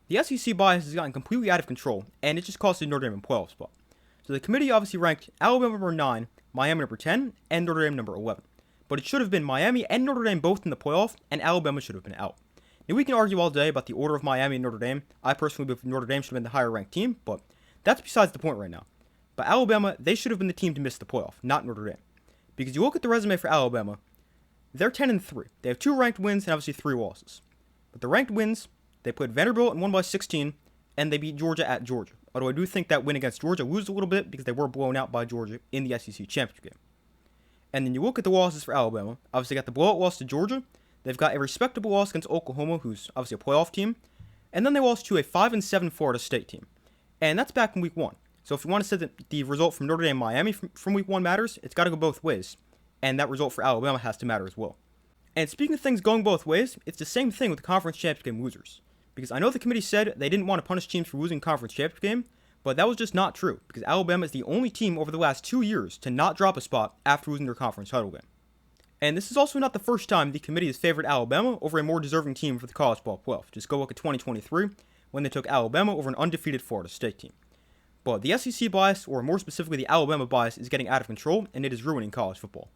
The SEC bias has gotten completely out of control, and it just costed Notre Dame a playoff spot. So the committee obviously ranked Alabama number 9, Miami number 10, and Notre Dame number 11. But it should have been Miami and Notre Dame both in the playoff, and Alabama should have been out. Now we can argue all day about the order of Miami and Notre Dame. I personally believe Notre Dame should have been the higher ranked team, but that's besides the point right now. But Alabama, they should have been the team to miss the playoff, not Notre Dame. Because you look at the resume for Alabama, they're 10-3. They have 2 ranked wins and obviously 3 losses. But the ranked wins, they played Vanderbilt and won by 16, and they beat Georgia at Georgia. Although I do think that win against Georgia loses a little bit because they were blown out by Georgia in the SEC championship game. And then you look at the losses for Alabama. Obviously, they got the blowout loss to Georgia. They've got a respectable loss against Oklahoma, who's obviously a playoff team. And then they lost to a 5-7 Florida State team. And that's back in week 1. So if you want to say that the result from Notre Dame Miami from week 1 matters, it's got to go both ways. And that result for Alabama has to matter as well. And speaking of things going both ways, it's the same thing with the conference championship game losers. Because I know the committee said they didn't want to punish teams for losing conference championship game, but that was just not true, because Alabama is the only team over the last 2 years to not drop a spot after losing their conference title game. And this is also not the first time the committee has favored Alabama over a more deserving team for the college ball playoff. Just go look at 2023, when they took Alabama over an undefeated Florida State team. But the SEC bias, or more specifically the Alabama bias, is getting out of control, and it is ruining college football.